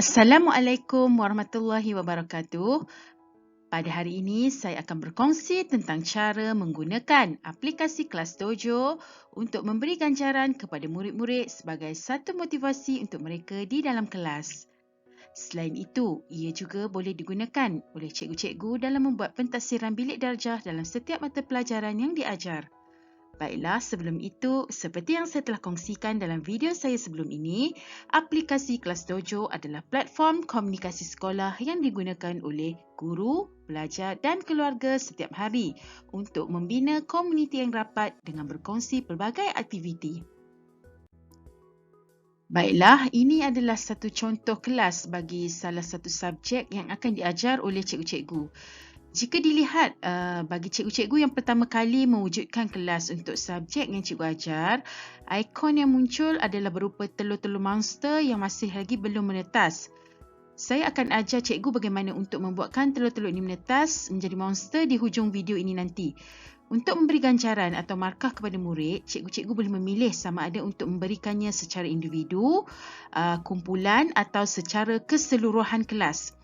Assalamualaikum warahmatullahi wabarakatuh. Pada hari ini, saya akan berkongsi tentang cara menggunakan aplikasi Kelas Dojo untuk memberi ganjaran kepada murid-murid sebagai satu motivasi untuk mereka di dalam kelas. Selain itu, ia juga boleh digunakan oleh cikgu-cikgu dalam membuat pentadsiran bilik darjah dalam setiap mata pelajaran yang diajar. Baiklah, sebelum itu, seperti yang saya telah kongsikan dalam video saya sebelum ini, aplikasi Kelas Dojo adalah platform komunikasi sekolah yang digunakan oleh guru, pelajar dan keluarga setiap hari untuk membina komuniti yang rapat dengan berkongsi pelbagai aktiviti. Baiklah, ini adalah satu contoh kelas bagi salah satu subjek yang akan diajar oleh cikgu-cikgu. Jika dilihat bagi cikgu-cikgu yang pertama kali mewujudkan kelas untuk subjek yang cikgu ajar, ikon yang muncul adalah berupa telur-telur monster yang masih lagi belum menetas. Saya akan ajar cikgu bagaimana untuk membuatkan telur-telur ini menetas menjadi monster di hujung video ini nanti. Untuk memberi ganjaran atau markah kepada murid, cikgu-cikgu boleh memilih sama ada untuk memberikannya secara individu, kumpulan atau secara keseluruhan kelas.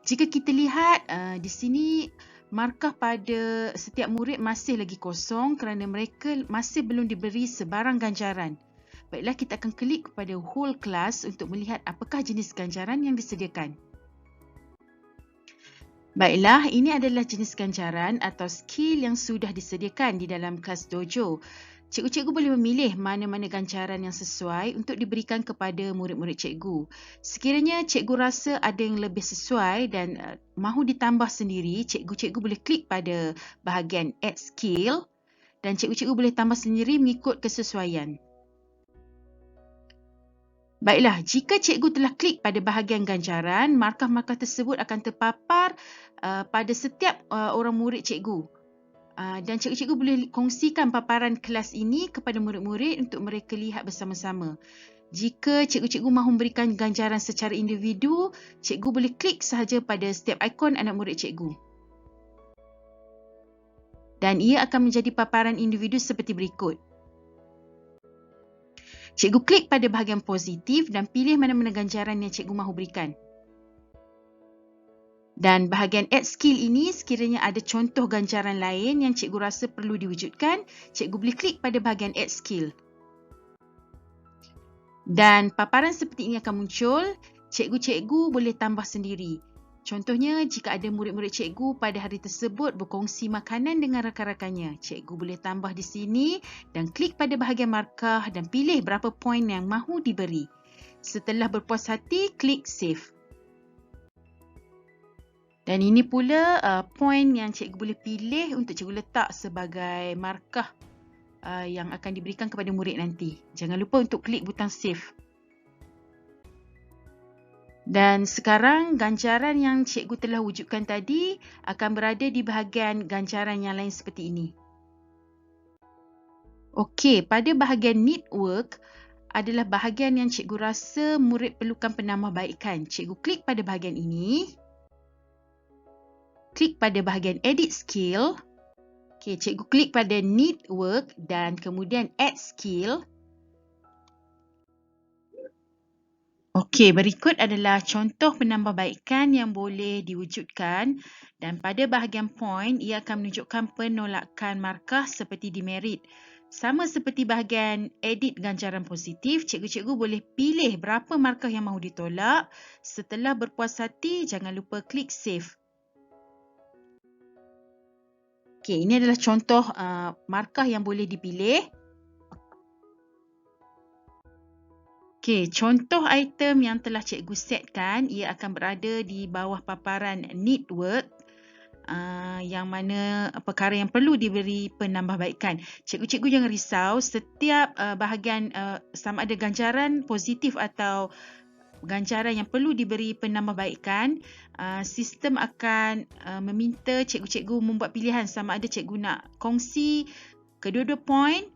Jika kita lihat di sini, markah pada setiap murid masih lagi kosong kerana mereka masih belum diberi sebarang ganjaran. Baiklah, kita akan klik kepada whole class untuk melihat apakah jenis ganjaran yang disediakan. Baiklah, ini adalah jenis ganjaran atau skill yang sudah disediakan di dalam kelas dojo. Cikgu-cikgu boleh memilih mana-mana ganjaran yang sesuai untuk diberikan kepada murid-murid cikgu. Sekiranya cikgu rasa ada yang lebih sesuai dan mahu ditambah sendiri, cikgu-cikgu boleh klik pada bahagian Add Skill dan cikgu-cikgu boleh tambah sendiri mengikut kesesuaian. Baiklah, jika cikgu telah klik pada bahagian ganjaran, markah-markah tersebut akan terpapar pada setiap orang murid cikgu. Dan cikgu-cikgu boleh kongsikan paparan kelas ini kepada murid-murid untuk mereka lihat bersama-sama. Jika cikgu-cikgu mahu memberikan ganjaran secara individu, cikgu boleh klik sahaja pada setiap ikon anak murid cikgu. Dan ia akan menjadi paparan individu seperti berikut. Cikgu klik pada bahagian positif dan pilih mana-mana ganjaran yang cikgu mahu berikan. Dan bahagian Add Skill ini, sekiranya ada contoh ganjaran lain yang cikgu rasa perlu diwujudkan, cikgu boleh klik pada bahagian Add Skill. Dan paparan seperti ini akan muncul, cikgu-cikgu boleh tambah sendiri. Contohnya, jika ada murid-murid cikgu pada hari tersebut berkongsi makanan dengan rakan-rakannya, cikgu boleh tambah di sini dan klik pada bahagian markah dan pilih berapa poin yang mahu diberi. Setelah berpuas hati, klik Save. Dan ini pula poin yang cikgu boleh pilih untuk cikgu letak sebagai markah yang akan diberikan kepada murid nanti. Jangan lupa untuk klik butang Save. Dan sekarang ganjaran yang cikgu telah wujudkan tadi akan berada di bahagian ganjaran yang lain seperti ini. Okey, pada bahagian Need Work adalah bahagian yang cikgu rasa murid perlukan penambahbaikan. Cikgu klik pada bahagian ini. Klik pada bahagian Edit Skill. Okey, cikgu klik pada Need Work dan kemudian Add Skill. Okey, berikut adalah contoh penambahbaikan yang boleh diwujudkan dan pada bahagian point, ia akan menunjukkan penolakan markah seperti demerit. Sama seperti bahagian edit ganjaran positif, cikgu-cikgu boleh pilih berapa markah yang mahu ditolak. Setelah berpuas hati, jangan lupa klik Save. Okey, ini adalah contoh markah yang boleh dipilih. Okey, contoh item yang telah cikgu setkan, ia akan berada di bawah paparan Need Work yang mana perkara yang perlu diberi penambahbaikan. Cikgu-cikgu jangan risau, setiap bahagian sama ada ganjaran positif atau ganjaran yang perlu diberi penambahbaikan, sistem akan meminta cikgu-cikgu membuat pilihan sama ada cikgu nak kongsi kedua-dua point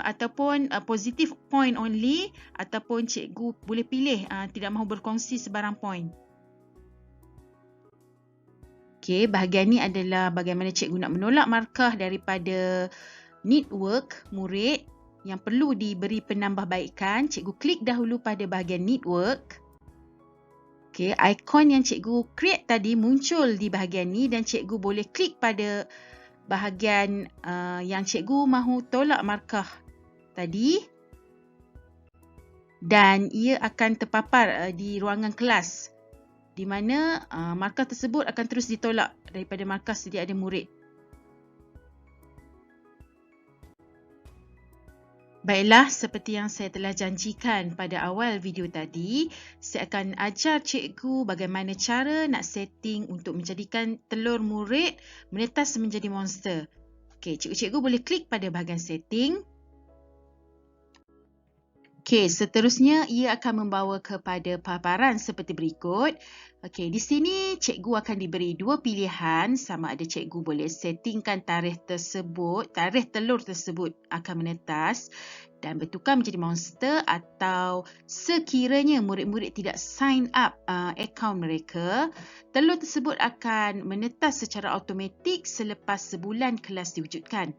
ataupun positive point only ataupun cikgu boleh pilih tidak mahu berkongsi sebarang point. Okey, bahagian ni adalah bagaimana cikgu nak menolak markah daripada Need Work murid yang perlu diberi penambahbaikan. Cikgu klik dahulu pada bahagian Need Work. Okey, ikon yang cikgu create tadi muncul di bahagian ni dan cikgu boleh klik pada bahagian yang cikgu mahu tolak markah tadi dan ia akan terpapar di ruangan kelas di mana markah tersebut akan terus ditolak daripada markah sedia ada murid. Baiklah, seperti yang saya telah janjikan pada awal video tadi, saya akan ajar cikgu bagaimana cara nak setting untuk menjadikan telur murid menetas menjadi monster. Okey, cikgu boleh klik pada bahagian setting. Okey, seterusnya ia akan membawa kepada paparan seperti berikut. Okey, di sini cikgu akan diberi dua pilihan sama ada cikgu boleh settingkan tarikh telur tersebut akan menetas dan bertukar menjadi monster atau sekiranya murid-murid tidak sign up akaun mereka, telur tersebut akan menetas secara automatik selepas sebulan kelas diwujudkan.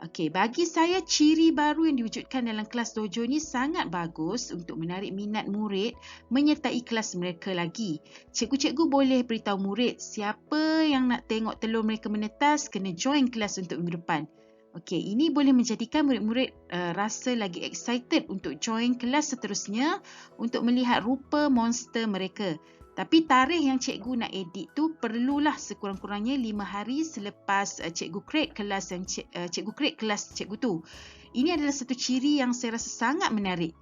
Okey, bagi saya ciri baru yang diwujudkan dalam kelas dojo ni sangat bagus untuk menarik minat murid menyertai kelas mereka lagi. Cikgu-cikgu boleh beritahu murid siapa yang nak tengok telur mereka menetas kena join kelas untuk minggu depan. Okey, ini boleh menjadikan murid-murid rasa lagi excited untuk join kelas seterusnya untuk melihat rupa monster mereka. Tapi tarikh yang cikgu nak edit tu perlulah sekurang-kurangnya 5 hari selepas cikgu create kelas yang cikgu create kelas cikgu tu. Ini adalah satu ciri yang saya rasa sangat menarik.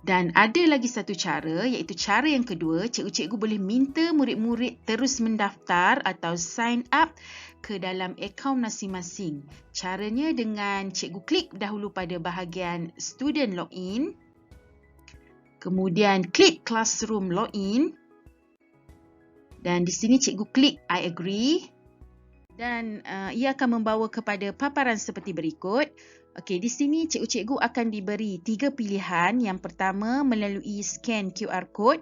Dan ada lagi satu cara, iaitu cara yang kedua, cikgu-cikgu boleh minta murid-murid terus mendaftar atau sign up ke dalam akaun masing-masing. Caranya dengan cikgu klik dahulu pada bahagian student login. Kemudian klik classroom login dan di sini cikgu klik I agree dan ia akan membawa kepada paparan seperti berikut. Okey, di sini cikgu-cikgu akan diberi 3 pilihan. Yang pertama melalui scan QR code.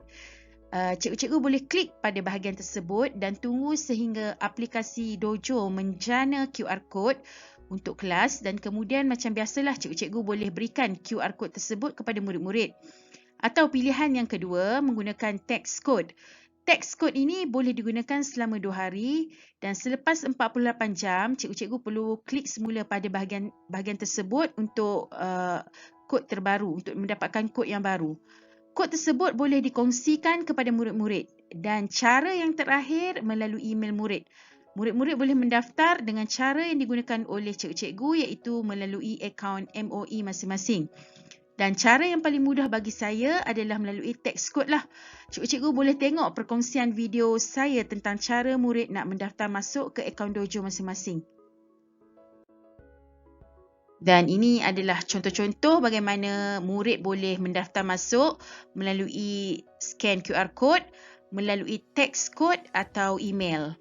Cikgu-cikgu boleh klik pada bahagian tersebut dan tunggu sehingga aplikasi Dojo menjana QR code untuk kelas dan kemudian macam biasalah cikgu-cikgu boleh berikan QR code tersebut kepada murid-murid. Atau pilihan yang kedua menggunakan text code. Text code ini boleh digunakan selama 2 hari dan selepas 48 jam, cikgu-cikgu perlu klik semula pada bahagian tersebut untuk kod terbaru, untuk mendapatkan kod yang baru. Kod tersebut boleh dikongsikan kepada murid-murid dan cara yang terakhir melalui email murid. Murid-murid boleh mendaftar dengan cara yang digunakan oleh cikgu-cikgu iaitu melalui akaun MOE masing-masing. Dan cara yang paling mudah bagi saya adalah melalui text code lah. Cikgu-cikgu boleh tengok perkongsian video saya tentang cara murid nak mendaftar masuk ke akaun dojo masing-masing. Dan ini adalah contoh-contoh bagaimana murid boleh mendaftar masuk melalui scan QR code, melalui text code atau email.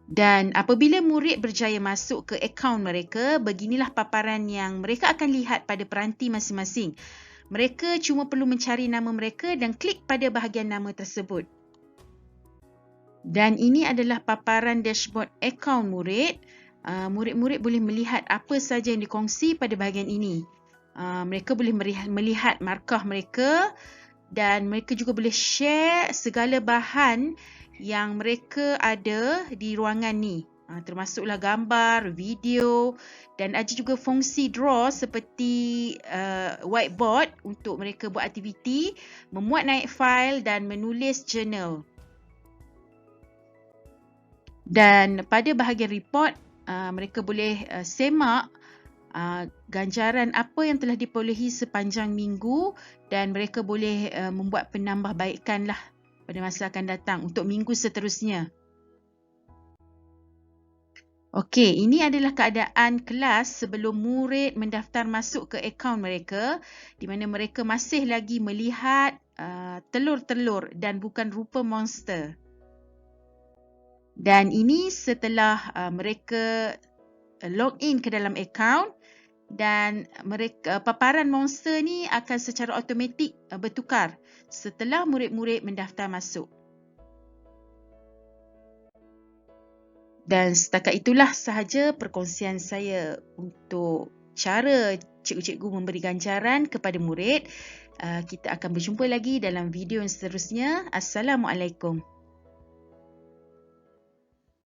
Dan apabila murid berjaya masuk ke akaun mereka, beginilah paparan yang mereka akan lihat pada peranti masing-masing. Mereka cuma perlu mencari nama mereka dan klik pada bahagian nama tersebut. Dan ini adalah paparan dashboard akaun murid. Murid-murid boleh melihat apa saja yang dikongsi pada bahagian ini. Mereka boleh melihat markah mereka dan mereka juga boleh share segala bahan yang mereka ada di ruangan ni, termasuklah gambar, video dan ada juga fungsi draw seperti whiteboard untuk mereka buat aktiviti, memuat naik fail dan menulis journal. Dan pada bahagian report, mereka boleh semak ganjaran apa yang telah diperolehi sepanjang minggu dan mereka boleh membuat penambahbaikan lah pada masa akan datang untuk minggu seterusnya. Okey, ini adalah keadaan kelas sebelum murid mendaftar masuk ke akaun mereka di mana mereka masih lagi melihat telur-telur dan bukan rupa monster. Dan ini setelah mereka login ke dalam akaun dan mereka paparan monster ni akan secara automatik bertukar setelah murid-murid mendaftar masuk. Dan setakat itulah sahaja perkongsian saya untuk cara cikgu-cikgu memberi ganjaran kepada murid. Kita akan berjumpa lagi dalam video yang seterusnya. Assalamualaikum.